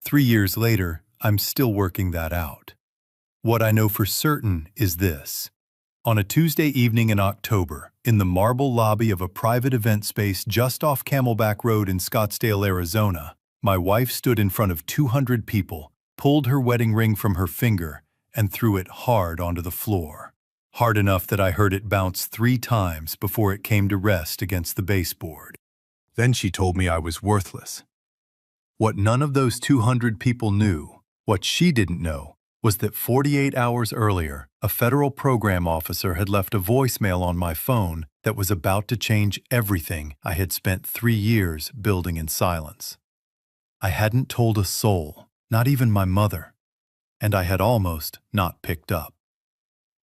3 years later, I'm still working that out. What I know for certain is this. On a Tuesday evening in October, in the marble lobby of a private event space just off Camelback Road in Scottsdale, Arizona, my wife stood in front of 200 people, pulled her wedding ring from her finger, and threw it hard onto the floor. Hard enough that I heard it bounce 3 times before it came to rest against the baseboard. Then she told me I was worthless. What none of those 200 people knew, what she didn't know, was that 48 hours earlier, a federal program officer had left a voicemail on my phone that was about to change everything I had spent 3 years building in silence. I hadn't told a soul, not even my mother, and I had almost not picked up.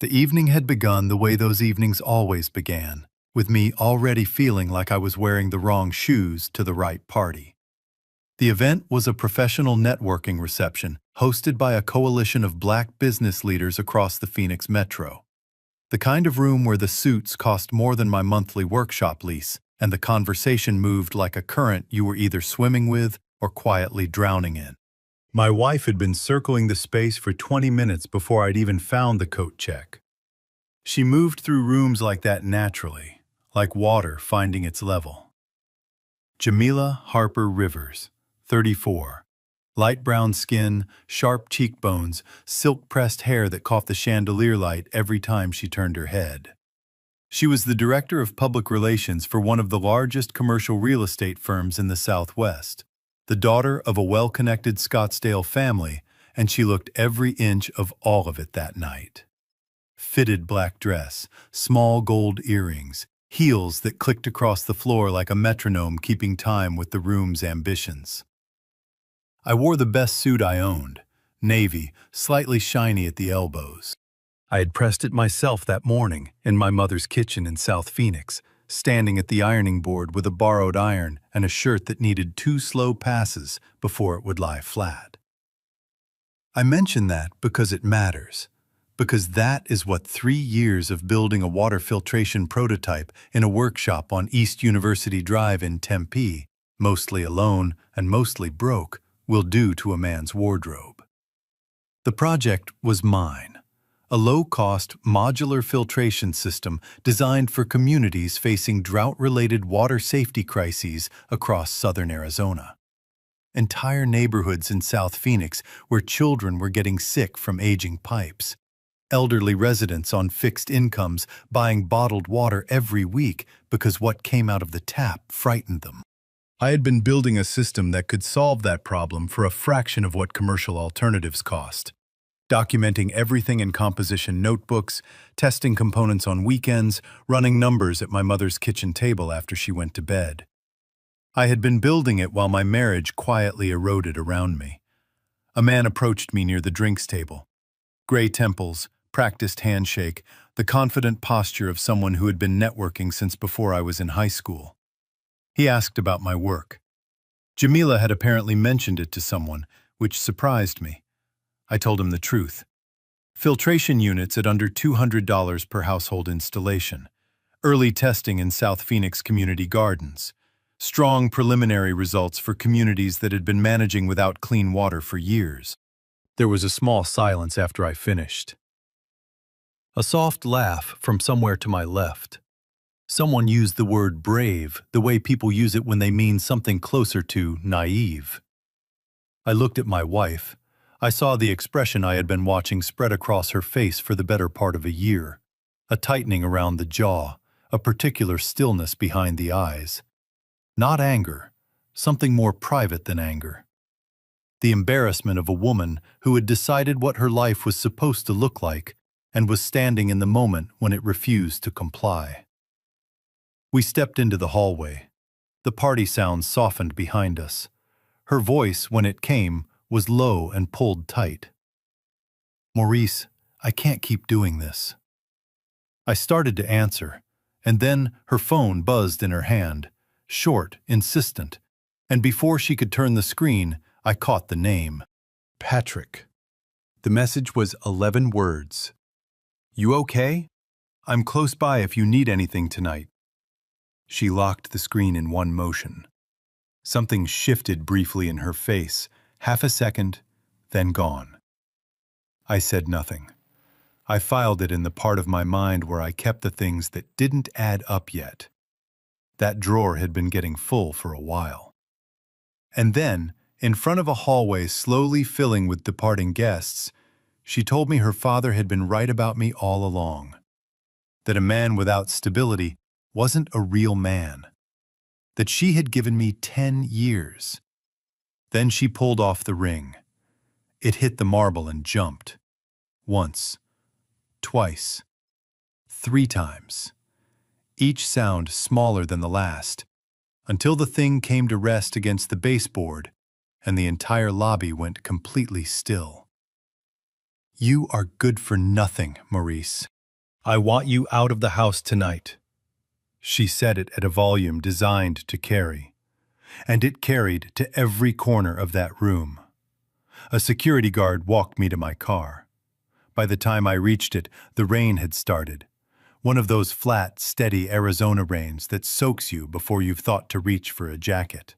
The evening had begun the way those evenings always began, with me already feeling like I was wearing the wrong shoes to the right party. The event was a professional networking reception hosted by a coalition of Black business leaders across the Phoenix metro. The kind of room where the suits cost more than my monthly workshop lease, and the conversation moved like a current you were either swimming with or quietly drowning in. My wife had been circling the space for 20 minutes before I'd even found the coat check. She moved through rooms like that naturally, like water finding its level. Jamila Harper Rivers, 34. Light brown skin, sharp cheekbones, silk-pressed hair that caught the chandelier light every time she turned her head. She was the director of public relations for one of the largest commercial real estate firms in the Southwest, the daughter of a well-connected Scottsdale family, and she looked every inch of all of it that night. Fitted black dress, small gold earrings, heels that clicked across the floor like a metronome keeping time with the room's ambitions. I wore the best suit I owned, navy, slightly shiny at the elbows. I had pressed it myself that morning in my mother's kitchen in South Phoenix, standing at the ironing board with a borrowed iron and a shirt that needed 2 slow passes before it would lie flat. I mention that because it matters, because that is what 3 years of building a water filtration prototype in a workshop on East University Drive in Tempe, mostly alone and mostly broke, will do to a man's wardrobe. The project was mine, a low-cost modular filtration system designed for communities facing drought-related water safety crises across southern Arizona. Entire neighborhoods in South Phoenix where children were getting sick from aging pipes, elderly residents on fixed incomes buying bottled water every week because what came out of the tap frightened them. I had been building a system that could solve that problem for a fraction of what commercial alternatives cost, documenting everything in composition notebooks, testing components on weekends, running numbers at my mother's kitchen table after she went to bed. I had been building it while my marriage quietly eroded around me. A man approached me near the drinks table. Gray temples, practiced handshake, the confident posture of someone who had been networking since before I was in high school. He asked about my work. Jamila had apparently mentioned it to someone, which surprised me. I told him the truth. Filtration units at under $200 per household installation. Early testing in South Phoenix community gardens. Strong preliminary results for communities that had been managing without clean water for years. There was a small silence after I finished. A soft laugh from somewhere to my left. Someone used the word brave the way people use it when they mean something closer to naive. I looked at my wife. I saw the expression I had been watching spread across her face for the better part of a year. A tightening around the jaw, a particular stillness behind the eyes. Not anger, something more private than anger. The embarrassment of a woman who had decided what her life was supposed to look like and was standing in the moment when it refused to comply. We stepped into the hallway. The party sounds softened behind us. Her voice, when it came, was low and pulled tight. "Maurice, I can't keep doing this." I started to answer, and then her phone buzzed in her hand, short, insistent, and before she could turn the screen, I caught the name. Patrick. The message was 11 words. "You okay? I'm close by if you need anything tonight." She locked the screen in one motion. Something shifted briefly in her face, Half a second, then gone. I said nothing. I filed it in the part of my mind where I kept the things that didn't add up yet. That drawer had been getting full for a while. And then, in front of a hallway slowly filling with departing guests, she told me her father had been right about me all along. That a man without stability wasn't a real man. That she had given me 10 years. Then she pulled off the ring. It hit the marble and jumped. Once, twice, 3 times. Each sound smaller than the last, until the thing came to rest against the baseboard and the entire lobby went completely still. "You are good for nothing, Maurice. I want you out of the house tonight." She said it at a volume designed to carry, and it carried to every corner of that room. A security guard walked me to my car. By the time I reached it, the rain had started. One of those flat, steady Arizona rains that soaks you before you've thought to reach for a jacket.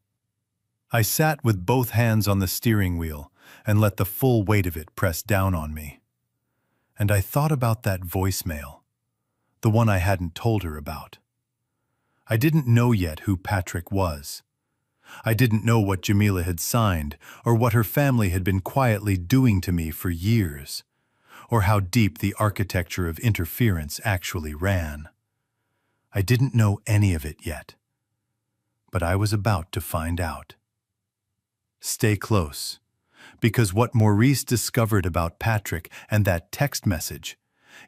I sat with both hands on the steering wheel and let the full weight of it press down on me. And I thought about that voicemail, the one I hadn't told her about. I didn't know yet who Patrick was. I didn't know what Jamila had signed or what her family had been quietly doing to me for years, or how deep the architecture of interference actually ran. I didn't know any of it yet, but I was about to find out. Stay close, because what Maurice discovered about Patrick and that text message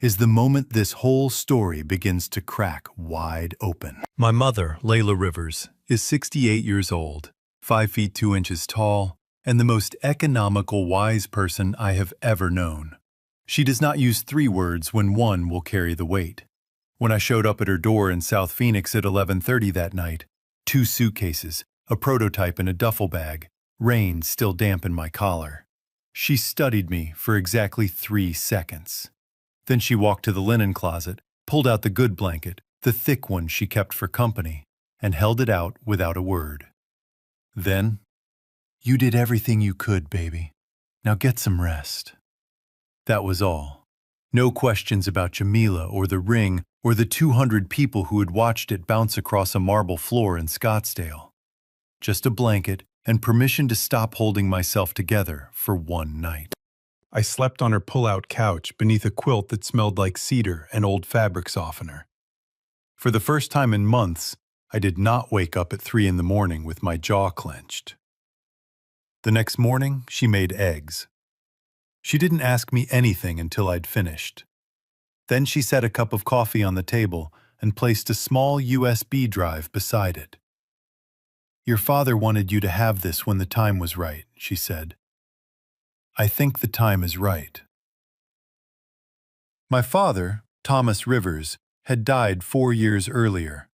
is the moment this whole story begins to crack wide open. My mother, Layla Rivers, is 68 years old, 5 feet 2 inches tall, and the most economical, wise person I have ever known. She does not use 3 words when one will carry the weight. When I showed up at her door in South Phoenix at 11:30 that night, 2 suitcases, a prototype and a duffel bag, rain still damp in my collar. She studied me for exactly 3 seconds. Then she walked to the linen closet, pulled out the good blanket, the thick one she kept for company, and held it out without a word. Then, "You did everything you could, baby. Now get some rest." That was all. No questions about Jamila or the ring or the 200 people who had watched it bounce across a marble floor in Scottsdale. Just a blanket and permission to stop holding myself together for one night. I slept on her pull-out couch beneath a quilt that smelled like cedar and old fabric softener. For the first time in months, I did not wake up at 3 in the morning with my jaw clenched. The next morning, she made eggs. She didn't ask me anything until I'd finished. Then she set a cup of coffee on the table and placed a small USB drive beside it. "Your father wanted you to have this when the time was right," she said. "I think the time is right." My father, Thomas Rivers, had died 4 years earlier.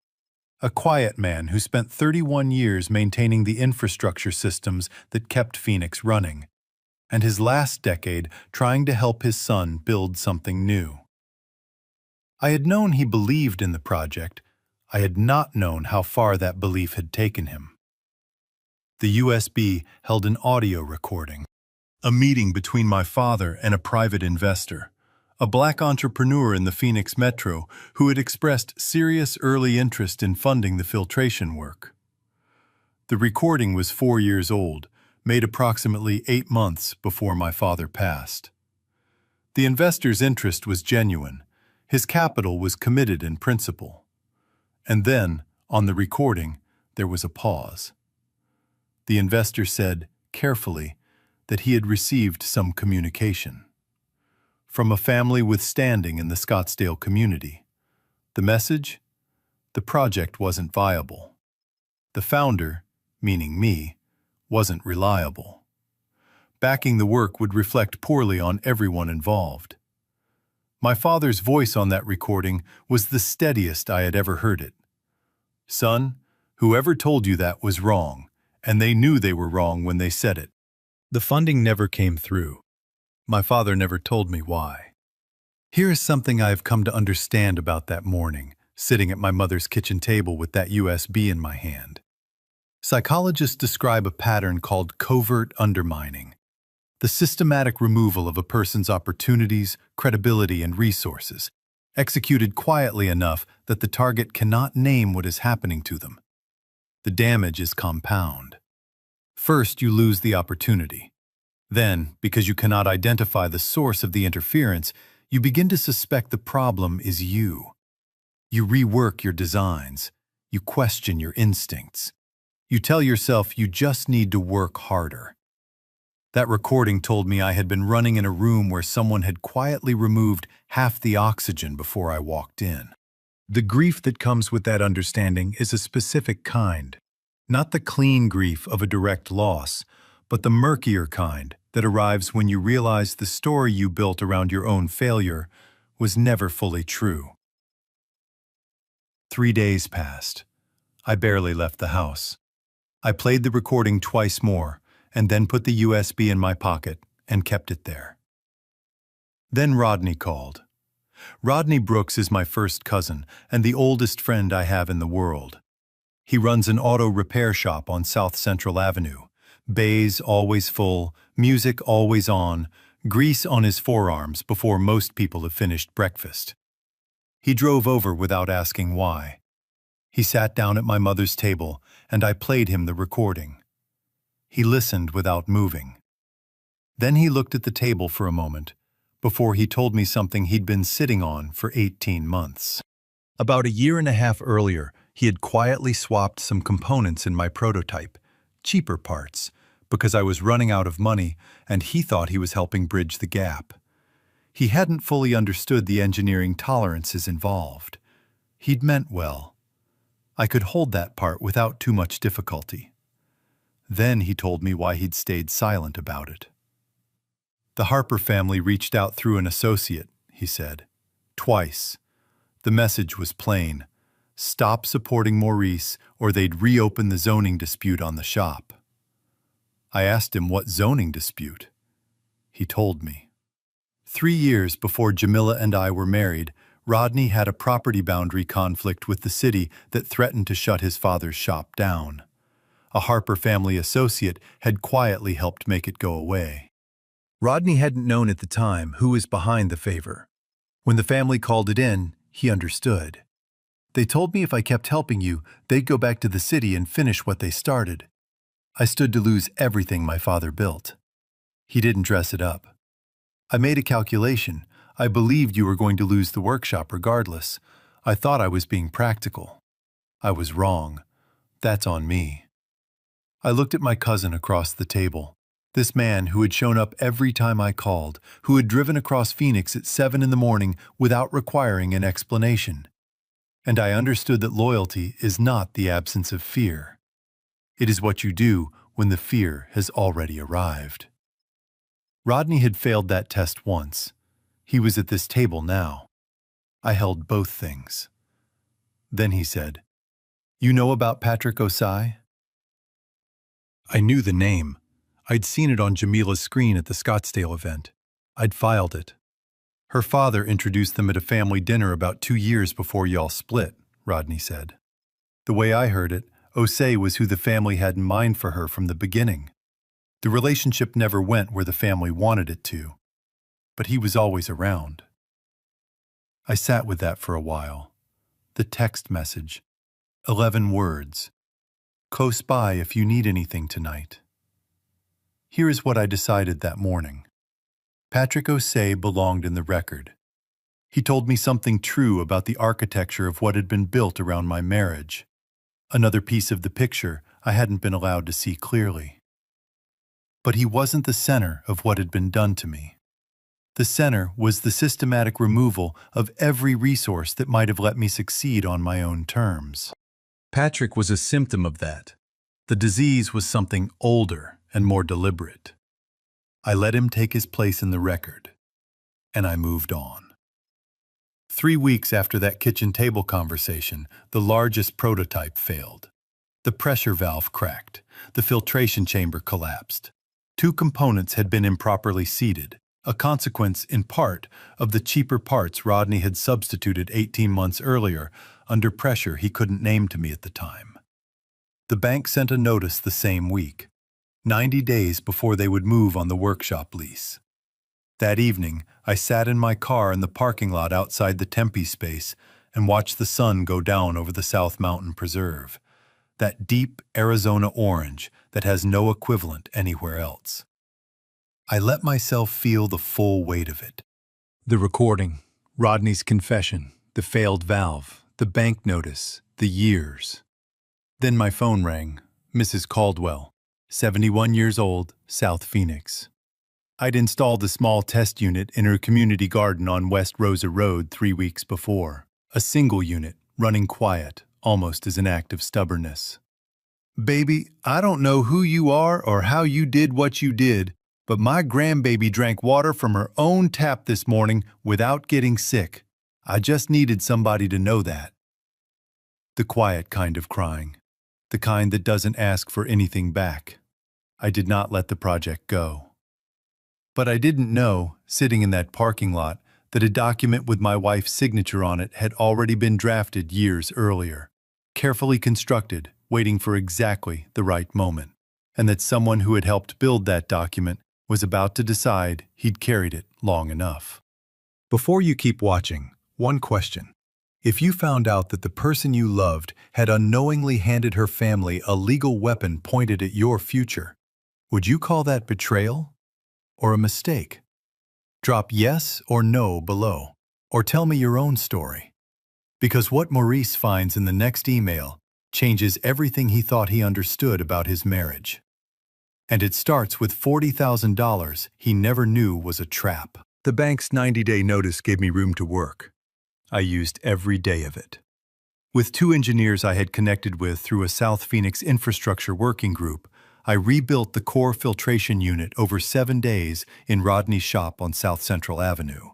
A quiet man who spent 31 years maintaining the infrastructure systems that kept Phoenix running, and his last decade trying to help his son build something new. I had known he believed in the project. I had not known how far that belief had taken him. The USB held an audio recording, a meeting between my father and a private investor, a black entrepreneur in the Phoenix Metro who had expressed serious early interest in funding the filtration work. The recording was 4 years old, made approximately 8 months before my father passed. The investor's interest was genuine. His capital was committed in principle. And then, on the recording, there was a pause. The investor said, carefully, that he had received some communication from a family with standing in the Scottsdale community. The message? The project wasn't viable. The founder, meaning me, wasn't reliable. Backing the work would reflect poorly on everyone involved. My father's voice on that recording was the steadiest I had ever heard it. "Son, whoever told you that was wrong, and they knew they were wrong when they said it." The funding never came through. My father never told me why. Here is something I have come to understand about that morning, sitting at my mother's kitchen table with that USB in my hand. Psychologists describe a pattern called covert undermining, the systematic removal of a person's opportunities, credibility, and resources, executed quietly enough that the target cannot name what is happening to them. The damage is compound. First, you lose the opportunity. Then, because you cannot identify the source of the interference, you begin to suspect the problem is you. You rework your designs. You question your instincts. You tell yourself you just need to work harder. That recording told me I had been running in a room where someone had quietly removed half the oxygen before I walked in. The grief that comes with that understanding is a specific kind, not the clean grief of a direct loss, but the murkier kind that arrives when you realize the story you built around your own failure was never fully true. 3 days passed. I barely left the house. I played the recording twice more, and then put the USB in my pocket and kept it there. Then Rodney called. Rodney Brooks is my first cousin and the oldest friend I have in the world. He runs an auto repair shop on South Central Avenue. Bays always full, music always on, grease on his forearms before most people have finished breakfast. He drove over without asking why. He sat down at my mother's table, and I played him the recording. He listened without moving. Then he looked at the table for a moment, before he told me something he'd been sitting on for 18 months. About 1.5 years earlier, he had quietly swapped some components in my prototype, cheaper parts, because I was running out of money and he thought he was helping bridge the gap. He hadn't fully understood the engineering tolerances involved. He'd meant well. I could hold that part without too much difficulty. Then he told me why he'd stayed silent about it. The Harper family reached out through an associate, he said. Twice. The message was plain. Stop supporting Maurice or they'd reopen the zoning dispute on the shop. I asked him what zoning dispute. He told me. 3 years before Jamila and I were married, Rodney had a property boundary conflict with the city that threatened to shut his father's shop down. A Harper family associate had quietly helped make it go away. Rodney hadn't known at the time who was behind the favor. When the family called it in, he understood. They told me if I kept helping you, they'd go back to the city and finish what they started. I stood to lose everything my father built. He didn't dress it up. I made a calculation. I believed you were going to lose the workshop regardless. I thought I was being practical. I was wrong. That's on me. I looked at my cousin across the table. This man who had shown up every time I called, who had driven across Phoenix at 7 in the morning without requiring an explanation. And I understood that loyalty is not the absence of fear. It is what you do when the fear has already arrived. Rodney had failed that test once. He was at this table now. I held both things. Then he said, "You know about Patrick Osai?" I knew the name. I'd seen it on Jamila's screen at the Scottsdale event. I'd filed it. Her father introduced them at a family dinner about 2 years before y'all split, Rodney said. The way I heard it, Osei was who the family had in mind for her from the beginning. The relationship never went where the family wanted it to, but he was always around. I sat with that for a while. The text message, 11 words. Close by if you need anything tonight. Here is what I decided that morning. Patrick Osei belonged in the record. He told me something true about the architecture of what had been built around my marriage. Another piece of the picture I hadn't been allowed to see clearly. But he wasn't the center of what had been done to me. The center was the systematic removal of every resource that might have let me succeed on my own terms. Patrick was a symptom of that. The disease was something older and more deliberate. I let him take his place in the record, and I moved on. 3 weeks after that kitchen table conversation, the largest prototype failed. The pressure valve cracked. The filtration chamber collapsed. 2 components had been improperly seated, a consequence, in part, of the cheaper parts Rodney had substituted 18 months earlier under pressure he couldn't name to me at the time. The bank sent a notice the same week, 90 days before they would move on the workshop lease. That evening, I sat in my car in the parking lot outside the Tempe space and watched the sun go down over the South Mountain Preserve, that deep Arizona orange that has no equivalent anywhere else. I let myself feel the full weight of it. The recording, Rodney's confession, the failed valve, the bank notice, the years. Then my phone rang. Mrs. Caldwell, 71 years old, South Phoenix. I'd installed a small test unit in her community garden on West Rosa Road 3 weeks before. A single unit, running quiet, almost as an act of stubbornness. "Baby, I don't know who you are or how you did what you did, but my grandbaby drank water from her own tap this morning without getting sick. I just needed somebody to know that." The quiet kind of crying. The kind that doesn't ask for anything back. I did not let the project go. But I didn't know, sitting in that parking lot, that a document with my wife's signature on it had already been drafted years earlier, carefully constructed, waiting for exactly the right moment, and that someone who had helped build that document was about to decide he'd carried it long enough. Before you keep watching, one question. If you found out that the person you loved had unknowingly handed her family a legal weapon pointed at your future, would you call that betrayal? Or a mistake? Drop yes or no below, or tell me your own story. Because what Maurice finds in the next email changes everything he thought he understood about his marriage. And it starts with $40,000 he never knew was a trap. The bank's 90-day notice gave me room to work. I used every day of it. With 2 engineers I had connected with through a South Phoenix infrastructure working group, I rebuilt the core filtration unit over 7 days in Rodney's shop on South Central Avenue.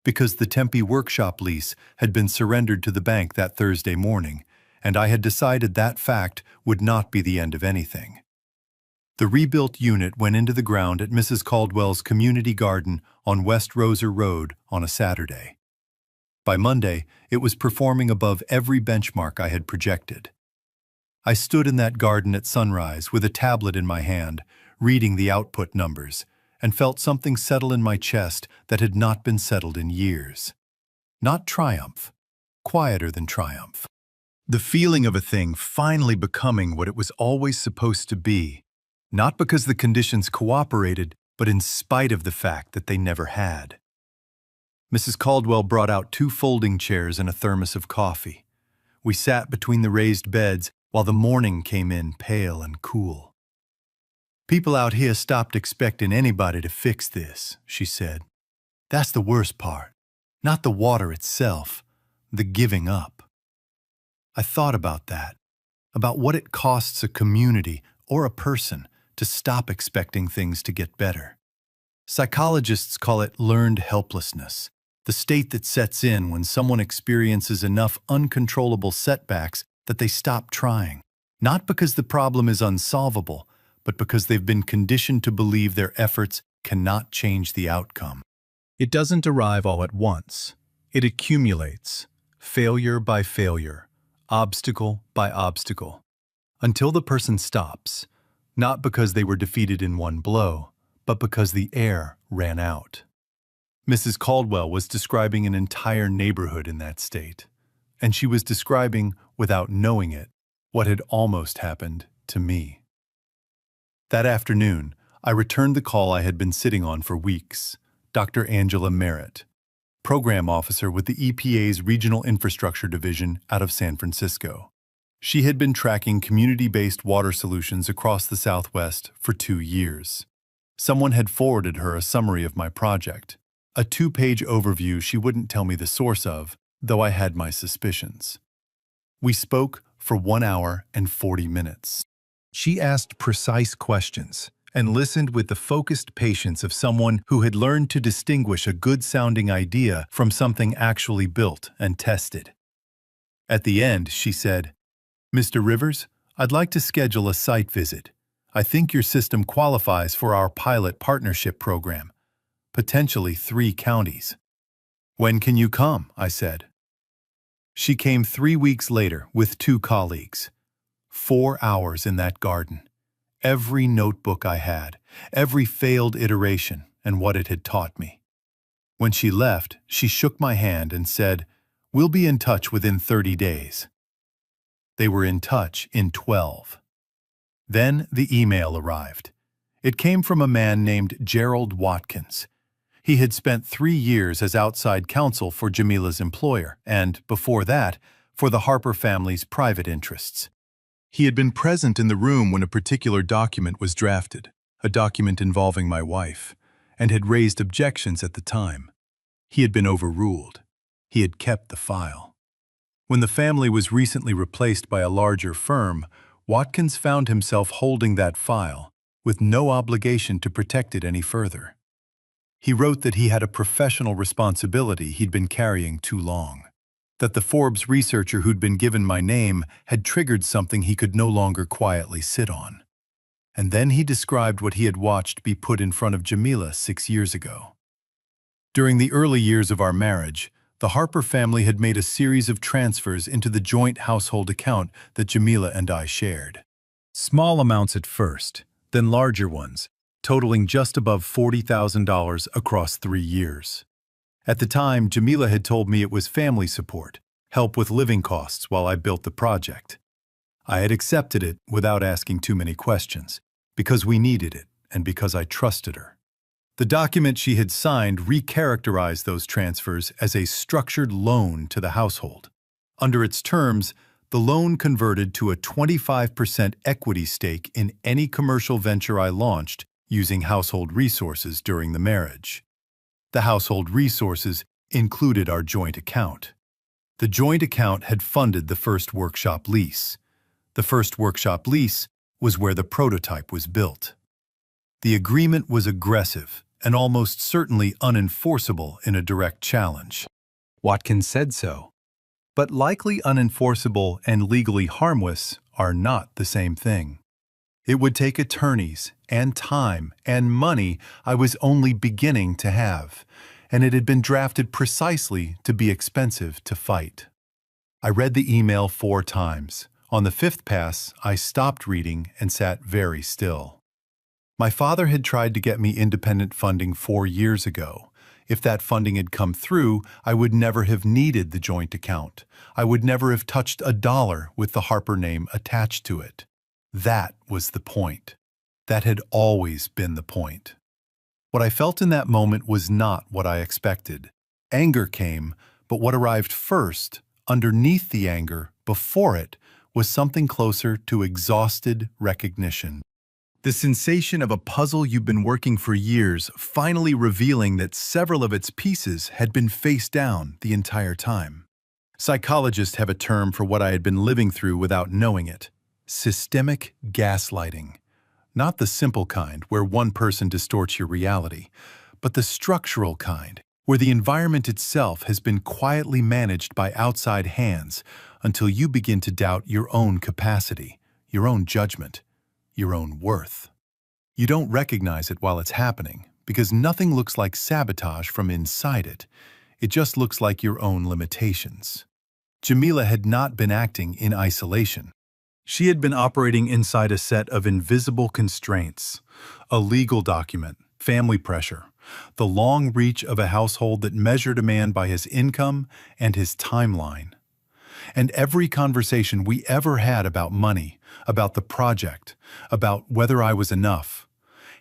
Because the Tempe workshop lease had been surrendered to the bank that Thursday morning, and I had decided that fact would not be the end of anything. The rebuilt unit went into the ground at Mrs. Caldwell's community garden on West Rosa Road on a Saturday. By Monday, it was performing above every benchmark I had projected. I stood in that garden at sunrise with a tablet in my hand, reading the output numbers, and felt something settle in my chest that had not been settled in years. Not triumph, quieter than triumph. The feeling of a thing finally becoming what it was always supposed to be, not because the conditions cooperated, but in spite of the fact that they never had. Mrs. Caldwell brought out 2 folding chairs and a thermos of coffee. We sat between the raised beds while the morning came in pale and cool. "People out here stopped expecting anybody to fix this," she said. "That's the worst part. Not the water itself, the giving up." I thought about that, about what it costs a community or a person to stop expecting things to get better. Psychologists call it learned helplessness, the state that sets in when someone experiences enough uncontrollable setbacks that they stop trying, not because the problem is unsolvable, but because they've been conditioned to believe their efforts cannot change the outcome. It doesn't arrive all at once. It accumulates, failure by failure, obstacle by obstacle, until the person stops, not because they were defeated in one blow, but because the air ran out. Mrs. Caldwell was describing an entire neighborhood in that state, and she was describing, without knowing it, what had almost happened to me. That afternoon, I returned the call I had been sitting on for weeks, Dr. Angela Merritt, program officer with the EPA's Regional Infrastructure Division out of San Francisco. She had been tracking community-based water solutions across the Southwest for 2 years. Someone had forwarded her a summary of my project, a 2-page overview she wouldn't tell me the source of, though I had my suspicions. We spoke for 1 hour and 40 minutes. She asked precise questions and listened with the focused patience of someone who had learned to distinguish a good-sounding idea from something actually built and tested. At the end, she said, "Mr. Rivers, I'd like to schedule a site visit. I think your system qualifies for our pilot partnership program, potentially 3 counties." "When can you come?" I said. She came 3 weeks later with 2 colleagues. 4 hours in that garden. Every notebook I had, every failed iteration, and what it had taught me. When she left, she shook my hand and said, "We'll be in touch within 30 days. They were in touch in 12. Then the email arrived. It came from a man named Gerald Watkins. He had spent 3 years as outside counsel for Jamila's employer and, before that, for the Harper family's private interests. He had been present in the room when a particular document was drafted, a document involving my wife, and had raised objections at the time. He had been overruled. He had kept the file. When the family was recently replaced by a larger firm, Watkins found himself holding that file, with no obligation to protect it any further. He wrote that he had a professional responsibility he'd been carrying too long, that the Forbes researcher who'd been given my name had triggered something he could no longer quietly sit on. And then he described what he had watched be put in front of Jamila 6 years ago. During the early years of our marriage, the Harper family had made a series of transfers into the joint household account that Jamila and I shared. Small amounts at first, then larger ones, totaling just above $40,000 across 3 years. At the time, Jamila had told me it was family support, help with living costs while I built the project. I had accepted it without asking too many questions, because we needed it and because I trusted her. The document she had signed recharacterized those transfers as a structured loan to the household. Under its terms, the loan converted to a 25% equity stake in any commercial venture I launched using household resources during the marriage. The household resources included our joint account. The joint account had funded the first workshop lease. The first workshop lease was where the prototype was built. The agreement was aggressive and almost certainly unenforceable in a direct challenge. Watkins said so. But likely unenforceable and legally harmless are not the same thing. It would take attorneys and time and money I was only beginning to have, and it had been drafted precisely to be expensive to fight. I read the email 4 times. On the 5th pass, I stopped reading and sat very still. My father had tried to get me independent funding 4 years ago. If that funding had come through, I would never have needed the joint account. I would never have touched $1 with the Harper name attached to it. That was the point. That had always been the point. What I felt in that moment was not what I expected. Anger came, but what arrived first, underneath the anger, before it, was something closer to exhausted recognition. The sensation of a puzzle you've been working for years finally revealing that several of its pieces had been face down the entire time. Psychologists have a term for what I had been living through without knowing it: systemic gaslighting. Not the simple kind, where one person distorts your reality, but the structural kind, where the environment itself has been quietly managed by outside hands until you begin to doubt your own capacity, your own judgment, your own worth. You don't recognize it while it's happening, because nothing looks like sabotage from inside it. It just looks like your own limitations. Jamila had not been acting in isolation. She had been operating inside a set of invisible constraints: a legal document, family pressure, the long reach of a household that measured a man by his income and his timeline. And every conversation we ever had about money, about the project, about whether I was enough,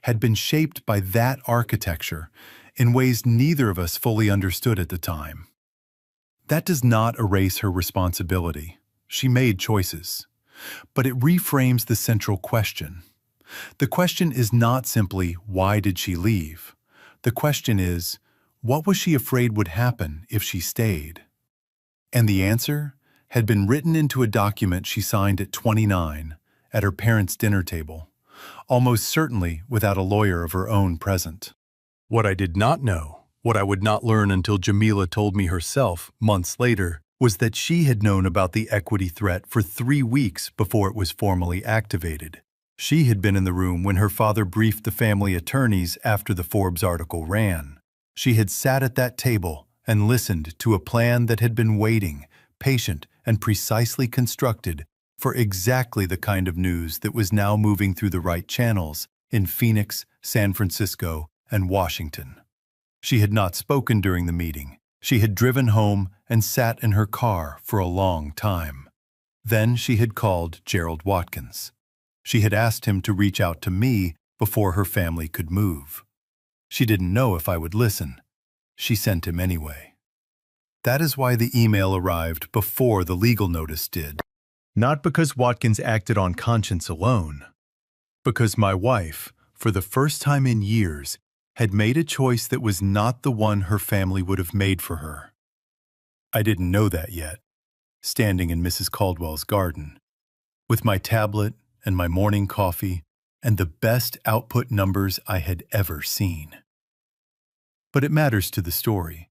had been shaped by that architecture in ways neither of us fully understood at the time. That does not erase her responsibility. She made choices. But it reframes the central question. The question is not simply, why did she leave? The question is, what was she afraid would happen if she stayed? And the answer had been written into a document she signed at 29 at her parents' dinner table, almost certainly without a lawyer of her own present. What I did not know, what I would not learn until Jamila told me herself months later, was that she had known about the equity threat for 3 weeks before it was formally activated. She had been in the room when her father briefed the family attorneys after the Forbes article ran. She had sat at that table and listened to a plan that had been waiting, patient and precisely constructed for exactly the kind of news that was now moving through the right channels in Phoenix, San Francisco, and Washington. She had not spoken during the meeting. She had driven home and sat in her car for a long time. Then she had called Gerald Watkins. She had asked him to reach out to me before her family could move. She didn't know if I would listen. She sent him anyway. That is why the email arrived before the legal notice did. Not because Watkins acted on conscience alone. Because my wife, for the first time in years, had made a choice that was not the one her family would have made for her. I didn't know that yet, standing in Mrs. Caldwell's garden, with my tablet and my morning coffee and the best output numbers I had ever seen. But it matters to the story.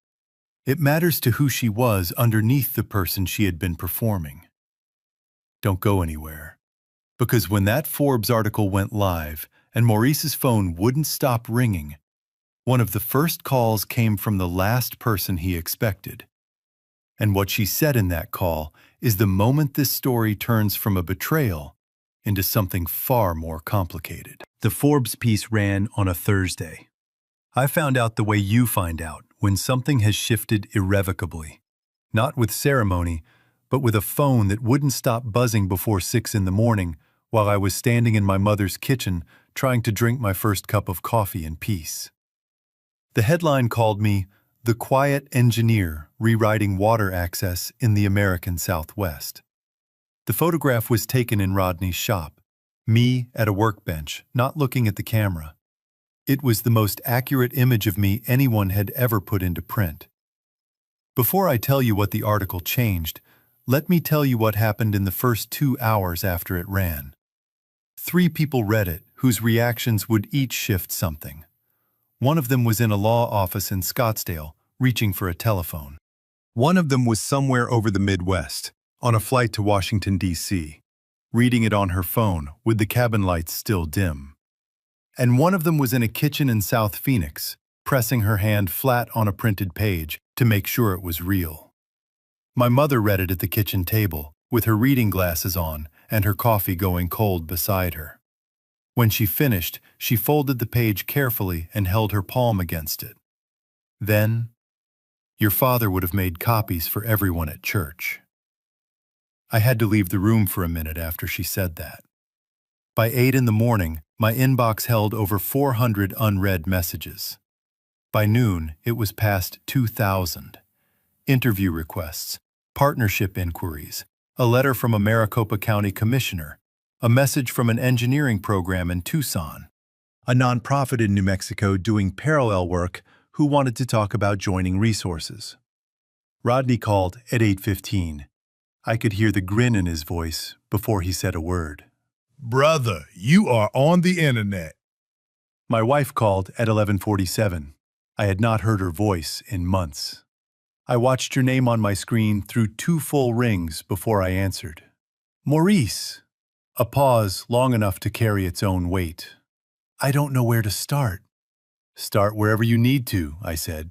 It matters to who she was underneath the person she had been performing. Don't go anywhere, because when that Forbes article went live and Maurice's phone wouldn't stop ringing, one of the first calls came from the last person he expected. And what she said in that call is the moment this story turns from a betrayal into something far more complicated. The Forbes piece ran on a Thursday. I found out the way you find out when something has shifted irrevocably, not with ceremony, but with a phone that wouldn't stop buzzing before 6 in the morning while I was standing in my mother's kitchen trying to drink my first cup of coffee in peace. The headline called me "The Quiet Engineer Rewriting Water Access in the American Southwest." The photograph was taken in Rodney's shop, me at a workbench, not looking at the camera. It was the most accurate image of me anyone had ever put into print. Before I tell you what the article changed, let me tell you what happened in the first 2 hours after it ran. 3 people read it whose reactions would each shift something. One of them was in a law office in Scottsdale, reaching for a telephone. One of them was somewhere over the Midwest, on a flight to Washington, D.C., reading it on her phone with the cabin lights still dim. And one of them was in a kitchen in South Phoenix, pressing her hand flat on a printed page to make sure it was real. My mother read it at the kitchen table, with her reading glasses on and her coffee going cold beside her. When she finished, she folded the page carefully and held her palm against it. Then, your father would have made copies for everyone at church. I had to leave the room for a minute after she said that. By 8 in the morning, my inbox held over 400 unread messages. By noon, it was past 2,000. Interview requests, partnership inquiries, a letter from a Maricopa County commissioner, a message from an engineering program in Tucson, a nonprofit in New Mexico doing parallel work who wanted to talk about joining resources. Rodney called at 8:15. I could hear the grin in his voice before he said a word. Brother, you are on the internet. My wife called at 11:47. I had not heard her voice in months. I watched her name on my screen through 2 full rings before I answered. Maurice. A pause long enough to carry its own weight. I don't know where to start. Start wherever you need to, I said.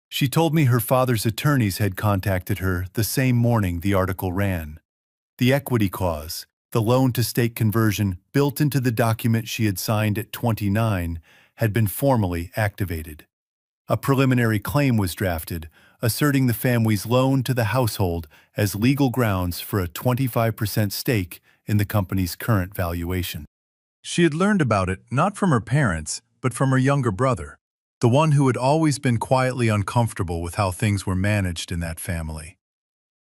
She told me her father's attorneys had contacted her the same morning the article ran. The equity clause, the loan-to-state conversion built into the document she had signed at 29, had been formally activated. A preliminary claim was drafted, asserting the family's loan to the household as legal grounds for a 25% stake in the company's current valuation. She had learned about it not from her parents, but from her younger brother, the one who had always been quietly uncomfortable with how things were managed in that family.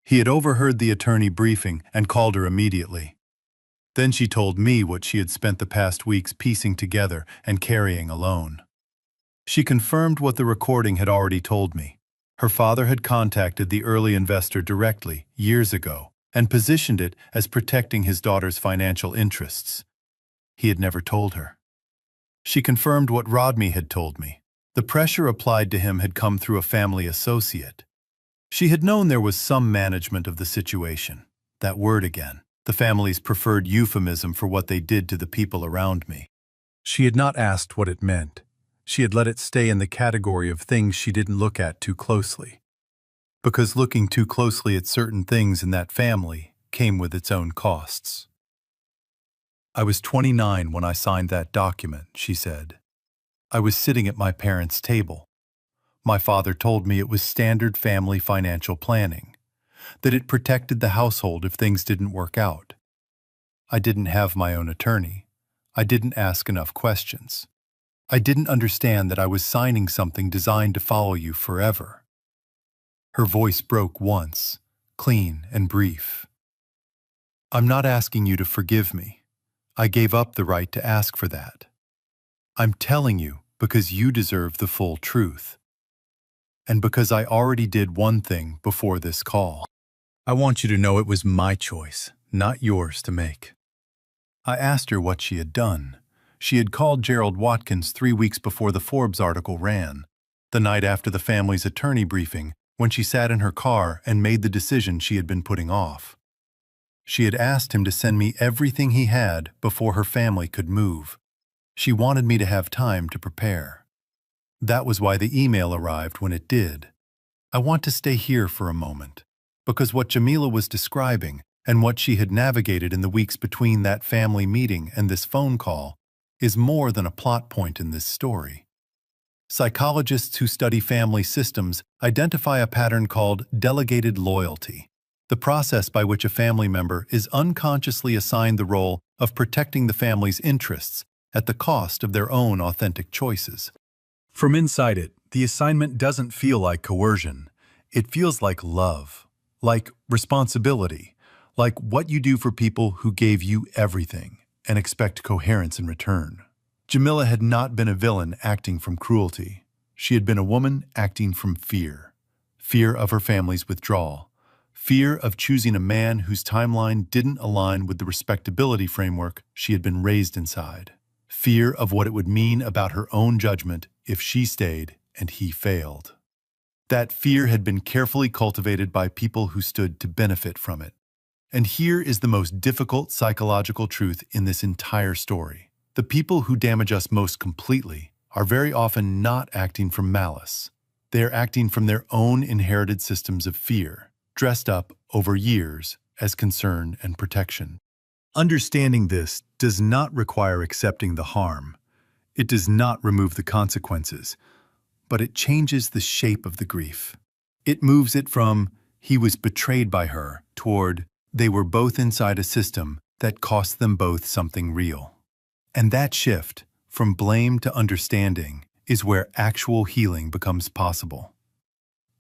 He had overheard the attorney briefing and called her immediately. Then she told me what she had spent the past weeks piecing together and carrying alone. She confirmed what the recording had already told me. Her father had contacted the early investor directly, years ago, and positioned it as protecting his daughter's financial interests. He had never told her. She confirmed what Rodney had told me. The pressure applied to him had come through a family associate. She had known there was some management of the situation. That word again, the family's preferred euphemism for what they did to the people around me. She had not asked what it meant. She had let it stay in the category of things she didn't look at too closely. Because looking too closely at certain things in that family came with its own costs. I was 29 when I signed that document, she said. I was sitting at my parents' table. My father told me it was standard family financial planning, that it protected the household if things didn't work out. I didn't have my own attorney. I didn't ask enough questions. I didn't understand that I was signing something designed to follow you forever. Her voice broke once, clean and brief. I'm not asking you to forgive me. I gave up the right to ask for that. I'm telling you because you deserve the full truth. And because I already did one thing before this call. I want you to know it was my choice, not yours to make. I asked her what she had done. She had called Gerald Watkins 3 weeks before the Forbes article ran, the night after the family's attorney briefing, when she sat in her car and made the decision she had been putting off. She had asked him to send me everything he had before her family could move. She wanted me to have time to prepare. That was why the email arrived when it did. I want to stay here for a moment, because what Jamila was describing and what she had navigated in the weeks between that family meeting and this phone call is more than a plot point in this story. Psychologists who study family systems identify a pattern called delegated loyalty, the process by which a family member is unconsciously assigned the role of protecting the family's interests at the cost of their own authentic choices. From inside it, the assignment doesn't feel like coercion. It feels like love, like responsibility, like what you do for people who gave you everything and expect coherence in return. Jamila had not been a villain acting from cruelty. She had been a woman acting from fear. Fear of her family's withdrawal. Fear of choosing a man whose timeline didn't align with the respectability framework she had been raised inside. Fear of what it would mean about her own judgment if she stayed and he failed. That fear had been carefully cultivated by people who stood to benefit from it. And here is the most difficult psychological truth in this entire story. The people who damage us most completely are very often not acting from malice. They are acting from their own inherited systems of fear, dressed up over years as concern and protection. Understanding this does not require accepting the harm. It does not remove the consequences, but it changes the shape of the grief. It moves it from, he was betrayed by her, toward, they were both inside a system that cost them both something real. And that shift, from blame to understanding, is where actual healing becomes possible.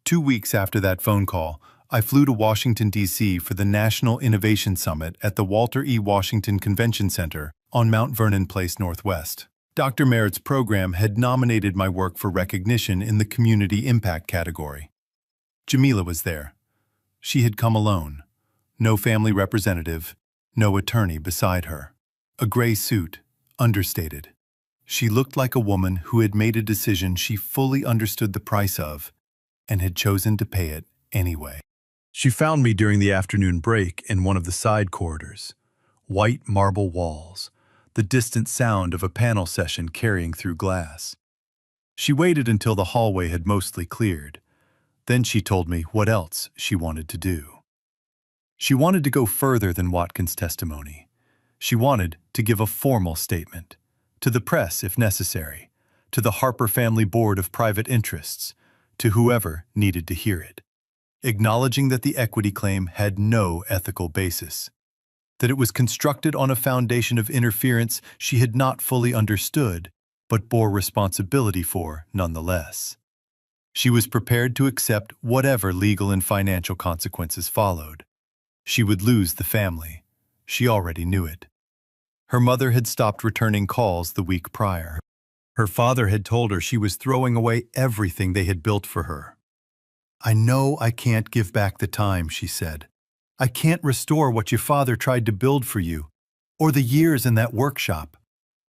2 weeks after that phone call, I flew to Washington, D.C. for the National Innovation Summit at the Walter E. Washington Convention Center on Mount Vernon Place Northwest. Dr. Merritt's program had nominated my work for recognition in the Community Impact category. Jamila was there. She had come alone. No family representative, no attorney beside her. A gray suit, understated. She looked like a woman who had made a decision she fully understood the price of and had chosen to pay it anyway. She found me during the afternoon break in one of the side corridors. White marble walls, the distant sound of a panel session carrying through glass. She waited until the hallway had mostly cleared. Then she told me what else she wanted to do. She wanted to go further than Watkins' testimony. She wanted to give a formal statement, to the press if necessary, to the Harper Family Board of Private Interests, to whoever needed to hear it, acknowledging that the equity claim had no ethical basis, that it was constructed on a foundation of interference she had not fully understood, but bore responsibility for nonetheless. She was prepared to accept whatever legal and financial consequences followed. She would lose the family. She already knew it. Her mother had stopped returning calls the week prior. Her father had told her she was throwing away everything they had built for her. I know I can't give back the time, she said. I can't restore what your father tried to build for you, or the years in that workshop,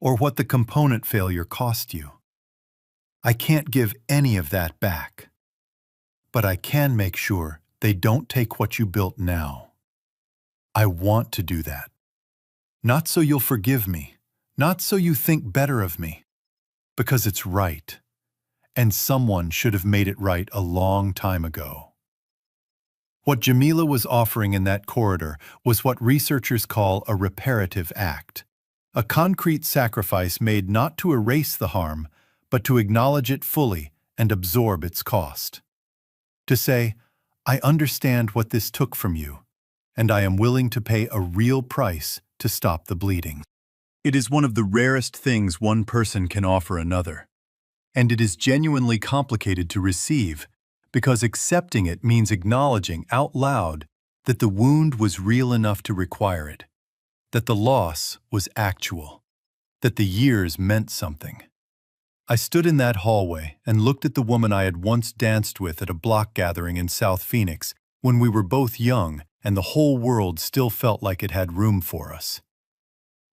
or what the component failure cost you. I can't give any of that back. But I can make sure they don't take what you built now. I want to do that. Not so you'll forgive me, not so you think better of me, because it's right, and someone should have made it right a long time ago. What Jamila was offering in that corridor was what researchers call a reparative act, a concrete sacrifice made not to erase the harm, but to acknowledge it fully and absorb its cost. To say, I understand what this took from you, and I am willing to pay a real price to stop the bleeding. It is one of the rarest things one person can offer another, and it is genuinely complicated to receive because accepting it means acknowledging out loud that the wound was real enough to require it, that the loss was actual, that the years meant something. I stood in that hallway and looked at the woman I had once danced with at a block gathering in South Phoenix when we were both young and the whole world still felt like it had room for us.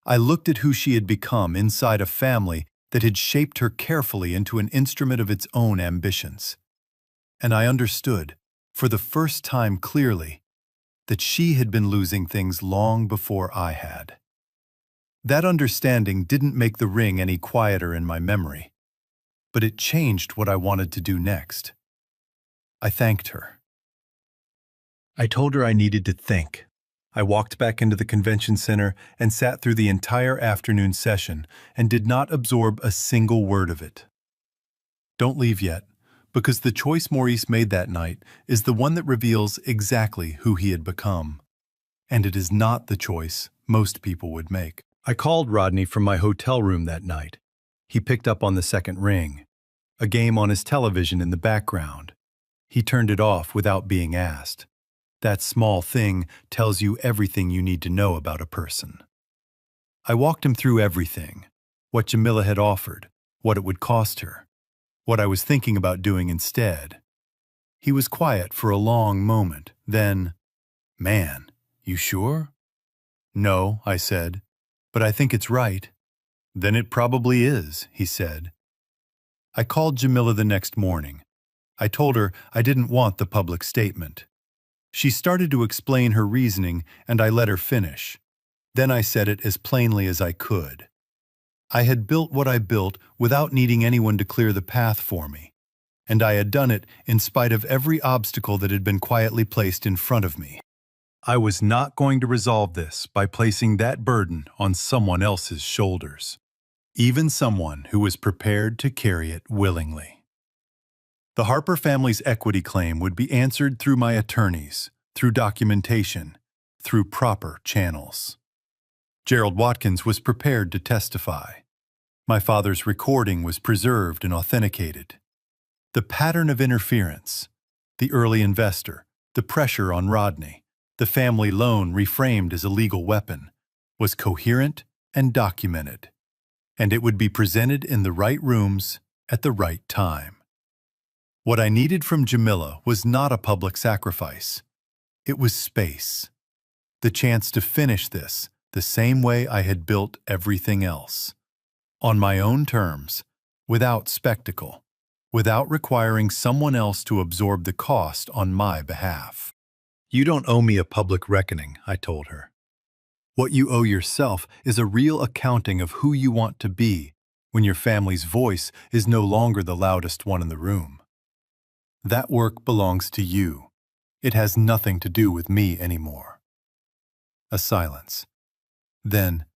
I looked at who she had become inside a family that had shaped her carefully into an instrument of its own ambitions. And I understood, for the first time clearly, that she had been losing things long before I had. That understanding didn't make the ring any quieter in my memory, but it changed what I wanted to do next. I thanked her. I told her I needed to think. I walked back into the convention center and sat through the entire afternoon session and did not absorb a single word of it. Don't leave yet, because the choice Maurice made that night is the one that reveals exactly who he had become. And it is not the choice most people would make. I called Rodney from my hotel room that night. He picked up on the second ring, a game on his television in the background. He turned it off without being asked. That small thing tells you everything you need to know about a person. I walked him through everything, what Jamila had offered, what it would cost her, what I was thinking about doing instead. He was quiet for a long moment, then, "Man, you sure?" "No," I said, "but I think it's right." "Then it probably is," he said. I called Jamila the next morning. I told her I didn't want the public statement. She started to explain her reasoning, and I let her finish. Then I said it as plainly as I could. I had built what I built without needing anyone to clear the path for me, and I had done it in spite of every obstacle that had been quietly placed in front of me. I was not going to resolve this by placing that burden on someone else's shoulders, even someone who was prepared to carry it willingly. The Harper family's equity claim would be answered through my attorneys, through documentation, through proper channels. Gerald Watkins was prepared to testify. My father's recording was preserved and authenticated. The pattern of interference, the early investor, the pressure on Rodney, the family loan reframed as a legal weapon, was coherent and documented, and it would be presented in the right rooms at the right time. What I needed from Jamila was not a public sacrifice. It was space, the chance to finish this the same way I had built everything else, on my own terms, without spectacle, without requiring someone else to absorb the cost on my behalf. "You don't owe me a public reckoning," I told her. "What you owe yourself is a real accounting of who you want to be when your family's voice is no longer the loudest one in the room. That work belongs to you. It has nothing to do with me anymore." A silence. Then,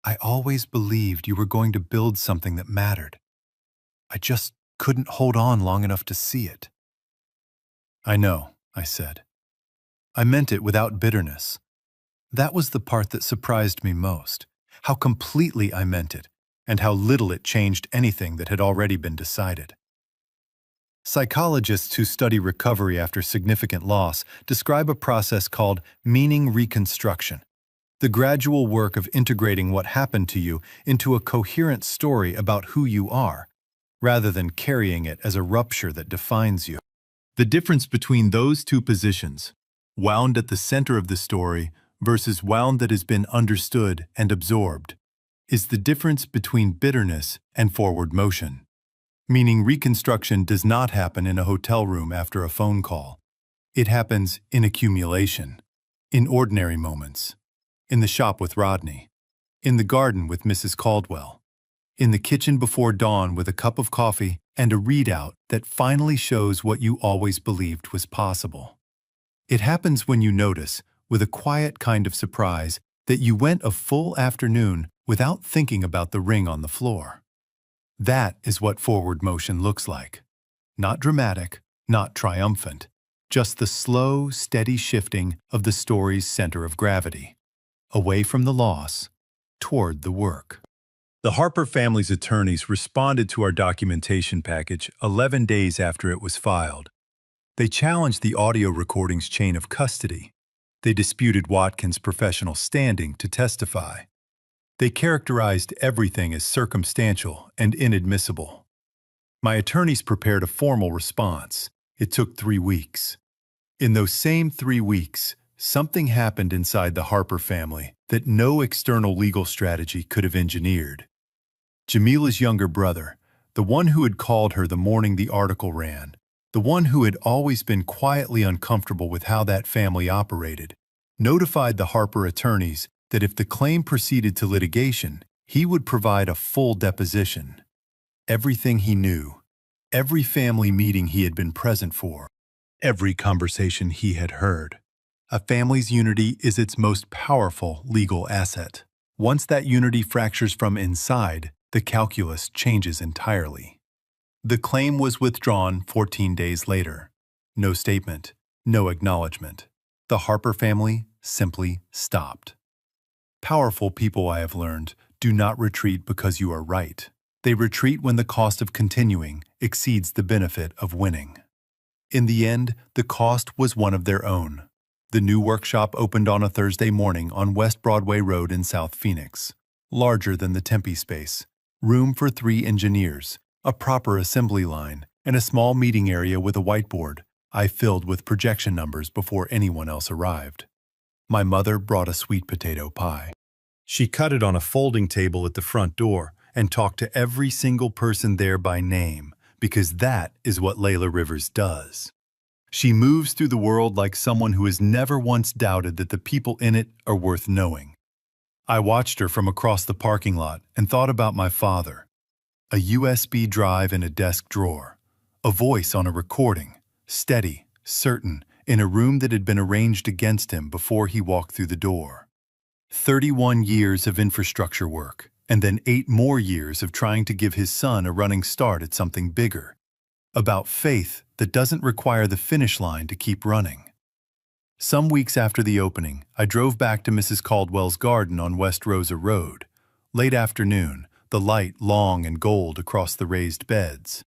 "I always believed you were going to build something that mattered. I just couldn't hold on long enough to see it." "I know," I said. I meant it without bitterness. That was the part that surprised me most, how completely I meant it, and how little it changed anything that had already been decided. Psychologists who study recovery after significant loss describe a process called meaning reconstruction, the gradual work of integrating what happened to you into a coherent story about who you are, rather than carrying it as a rupture that defines you. The difference between those two positions, wound at the center of the story versus wound that has been understood and absorbed, is the difference between bitterness and forward motion. Meaning reconstruction does not happen in a hotel room after a phone call. It happens in accumulation, in ordinary moments, in the shop with Rodney, in the garden with Mrs. Caldwell, in the kitchen before dawn with a cup of coffee and a readout that finally shows what you always believed was possible. It happens when you notice, with a quiet kind of surprise, that you went a full afternoon without thinking about the ring on the floor. That is what forward motion looks like. Not dramatic, not triumphant, just the slow, steady shifting of the story's center of gravity, away from the loss, toward the work. The Harper family's attorneys responded to our documentation package 11 days after it was filed. They challenged the audio recording's chain of custody. They disputed Watkins' professional standing to testify. They characterized everything as circumstantial and inadmissible. My attorneys prepared a formal response. It took 3 weeks. In those same 3 weeks, something happened inside the Harper family that no external legal strategy could have engineered. Jamila's younger brother, the one who had called her the morning the article ran, the one who had always been quietly uncomfortable with how that family operated, notified the Harper attorneys that if the claim proceeded to litigation, he would provide a full deposition. Everything he knew, every family meeting he had been present for, every conversation he had heard. A family's unity is its most powerful legal asset. Once that unity fractures from inside, the calculus changes entirely. The claim was withdrawn 14 days later. No statement, no acknowledgement. The Harper family simply stopped. Powerful people, I have learned, do not retreat because you are right. They retreat when the cost of continuing exceeds the benefit of winning. In the end, the cost was one of their own. The new workshop opened on a Thursday morning on West Broadway Road in South Phoenix. Larger than the Tempe space, room for 3 engineers, a proper assembly line, and a small meeting area with a whiteboard I filled with projection numbers before anyone else arrived. My mother brought a sweet potato pie. She cut it on a folding table at the front door and talked to every single person there by name, because that is what Layla Rivers does. She moves through the world like someone who has never once doubted that the people in it are worth knowing. I watched her from across the parking lot and thought about my father. A USB drive in a desk drawer. A voice on a recording, steady, certain, in a room that had been arranged against him before he walked through the door. 31 years of infrastructure work, and then 8 more years of trying to give his son a running start at something bigger. About faith that doesn't require the finish line to keep running. Some weeks after the opening, I drove back to Mrs. Caldwell's garden on West Rosa Road. Late afternoon, the light long and gold across the raised beds.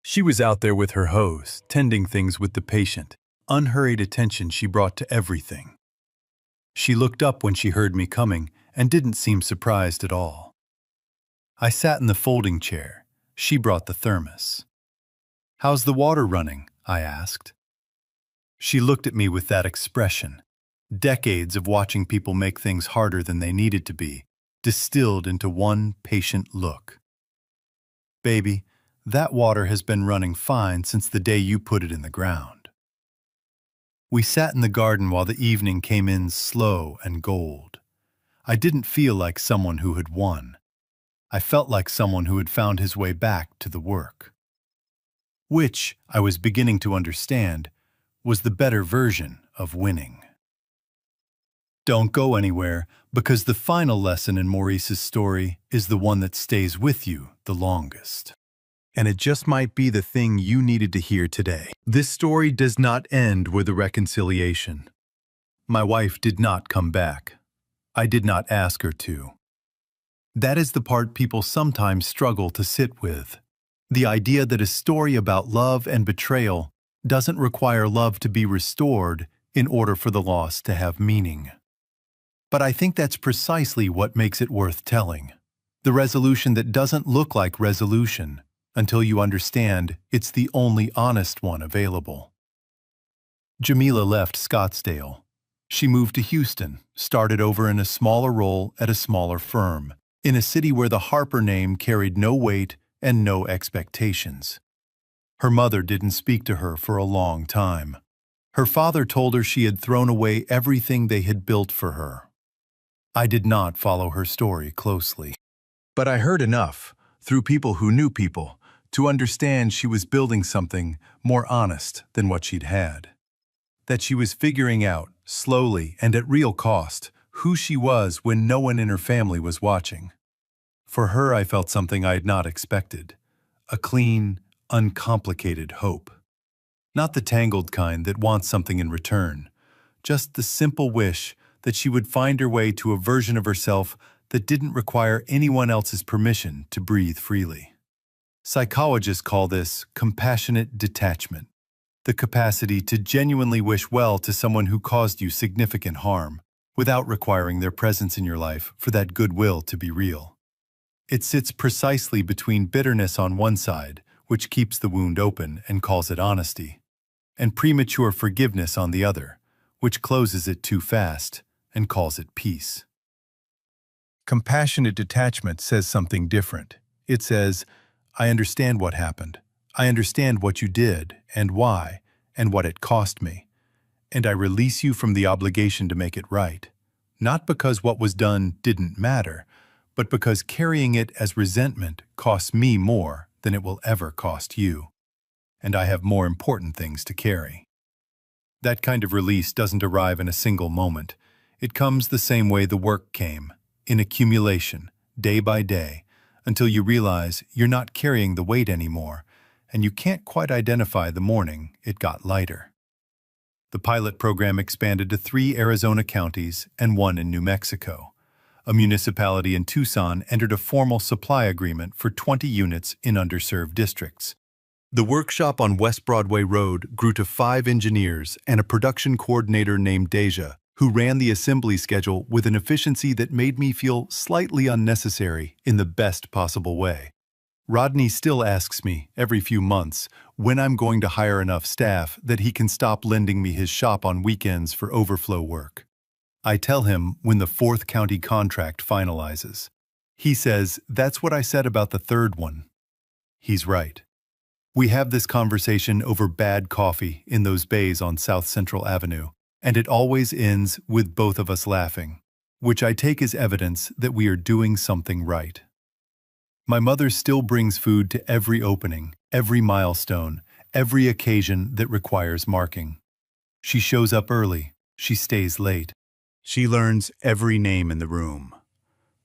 She was out there with her hose, tending things with the patient, unhurried attention she brought to everything. She looked up when she heard me coming and didn't seem surprised at all. I sat in the folding chair. She brought the thermos. "How's the water running?" I asked. She looked at me with that expression. Decades of watching people make things harder than they needed to be, distilled into one patient look. "Baby, that water has been running fine since the day you put it in the ground." We sat in the garden while the evening came in slow and gold. I didn't feel like someone who had won. I felt like someone who had found his way back to the work. Which, I was beginning to understand, was the better version of winning. Don't go anywhere, because the final lesson in Maurice's story is the one that stays with you the longest. And it just might be the thing you needed to hear today. This story does not end with a reconciliation. My wife did not come back. I did not ask her to. That is the part people sometimes struggle to sit with. The idea that a story about love and betrayal doesn't require love to be restored in order for the loss to have meaning. But I think that's precisely what makes it worth telling. The resolution that doesn't look like resolution until you understand it's the only honest one available. Jamila left Scottsdale. She moved to Houston, started over in a smaller role at a smaller firm, in a city where the Harper name carried no weight and no expectations. Her mother didn't speak to her for a long time. Her father told her she had thrown away everything they had built for her. I did not follow her story closely. But I heard enough, through people who knew people, to understand she was building something more honest than what she'd had. that she was figuring out, slowly and at real cost, who she was when no one in her family was watching. For her, I felt something I had not expected, a clean, uncomplicated hope. Not the tangled kind that wants something in return, just the simple wish that she would find her way to a version of herself that didn't require anyone else's permission to breathe freely. Psychologists call this compassionate detachment, the capacity to genuinely wish well to someone who caused you significant harm, without requiring their presence in your life for that goodwill to be real. It sits precisely between bitterness on one side, which keeps the wound open and calls it honesty, and premature forgiveness on the other, which closes it too fast and calls it peace. Compassionate detachment says something different. It says, I understand what happened. I understand what you did and why and what it cost me. And I release you from the obligation to make it right. Not because what was done didn't matter, but because carrying it as resentment costs me more than it will ever cost you. And I have more important things to carry. That kind of release doesn't arrive in a single moment. It comes the same way the work came, in accumulation, day by day, until you realize you're not carrying the weight anymore, and you can't quite identify the morning it got lighter. The pilot program expanded to 3 Arizona counties and 1 in New Mexico. A municipality in Tucson entered a formal supply agreement for 20 units in underserved districts. The workshop on West Broadway Road grew to 5 engineers and a production coordinator named Deja, who ran the assembly schedule with an efficiency that made me feel slightly unnecessary in the best possible way. Rodney still asks me, every few months, when I'm going to hire enough staff that he can stop lending me his shop on weekends for overflow work. I tell him when the 4th county contract finalizes. He says, that's what I said about the 3rd one. He's right. We have this conversation over bad coffee in those bays on South Central Avenue, and it always ends with both of us laughing, which I take as evidence that we are doing something right. My mother still brings food to every opening, every milestone, every occasion that requires marking. She shows up early, she stays late. She learns every name in the room.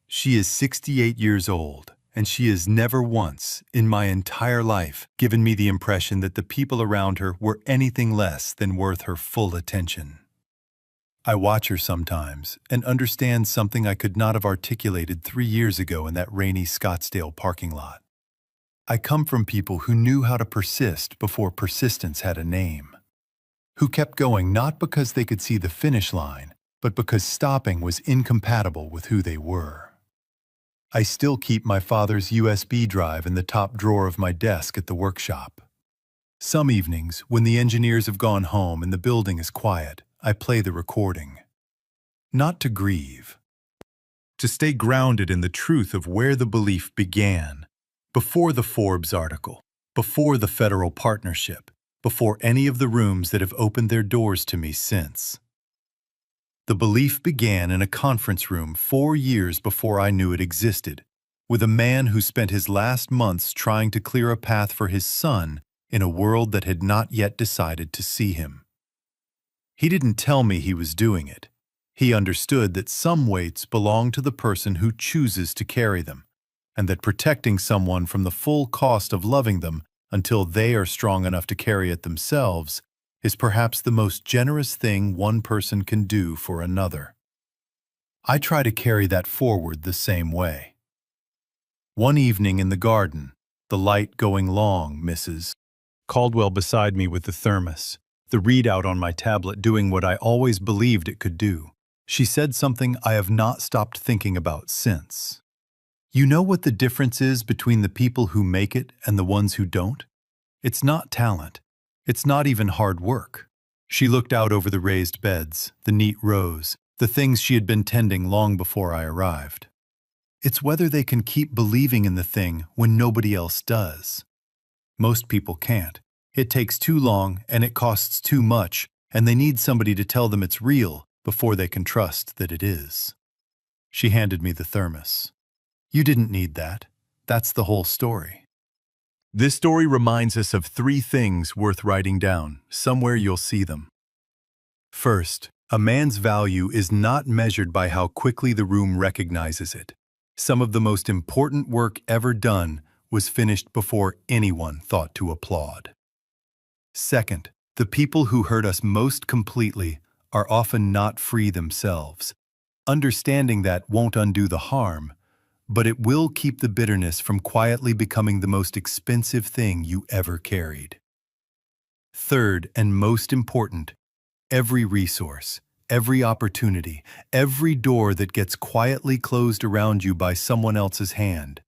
She is 68 years old, and she has never once, in my entire life, given me the impression that the people around her were anything less than worth her full attention. I watch her sometimes and understand something I could not have articulated 3 years ago in that rainy Scottsdale parking lot. I come from people who knew how to persist before persistence had a name, who kept going not because they could see the finish line, but because stopping was incompatible with who they were. I still keep my father's USB drive in the top drawer of my desk at the workshop. Some evenings, when the engineers have gone home and the building is quiet, I play the recording. Not to grieve. To stay grounded in the truth of where the belief began, before the Forbes article, before the federal partnership, before any of the rooms that have opened their doors to me since. The belief began in a conference room 4 years before I knew it existed, with a man who spent his last months trying to clear a path for his son in a world that had not yet decided to see him. He didn't tell me he was doing it. He understood that some weights belong to the person who chooses to carry them, and that protecting someone from the full cost of loving them until they are strong enough to carry it themselves is perhaps the most generous thing one person can do for another. I try to carry that forward the same way. One evening in the garden, the light going long, Mrs. Caldwell beside me with the thermos, the readout on my tablet doing what I always believed it could do. She said something I have not stopped thinking about since. You know what the difference is between the people who make it and the ones who don't? It's not talent. It's not even hard work. She looked out over the raised beds, the neat rows, the things she had been tending long before I arrived. It's whether they can keep believing in the thing when nobody else does. Most people can't. It takes too long and it costs too much, and they need somebody to tell them it's real before they can trust that it is. She handed me the thermos. You didn't need that. That's the whole story. This story reminds us of 3 things worth writing down. Somewhere you'll see them. First, a man's value is not measured by how quickly the room recognizes it. Some of the most important work ever done was finished before anyone thought to applaud. Second, the people who hurt us most completely are often not free themselves. Understanding that won't undo the harm, but it will keep the bitterness from quietly becoming the most expensive thing you ever carried. Third, and most important, every resource, every opportunity, every door that gets quietly closed around you by someone else's hand,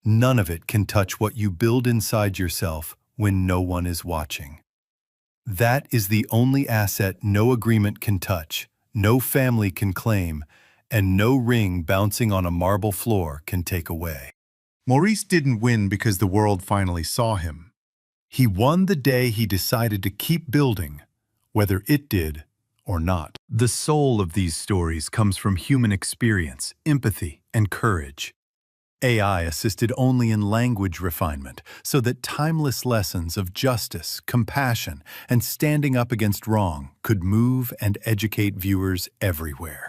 none of it can touch what you build inside yourself when no one is watching. That is the only asset no agreement can touch, no family can claim, and no ring bouncing on a marble floor can take away. Maurice didn't win because the world finally saw him. He won the day he decided to keep building, whether it did or not. The soul of these stories comes from human experience, empathy, and courage. AI assisted only in language refinement, so that timeless lessons of justice, compassion, and standing up against wrong could move and educate viewers everywhere.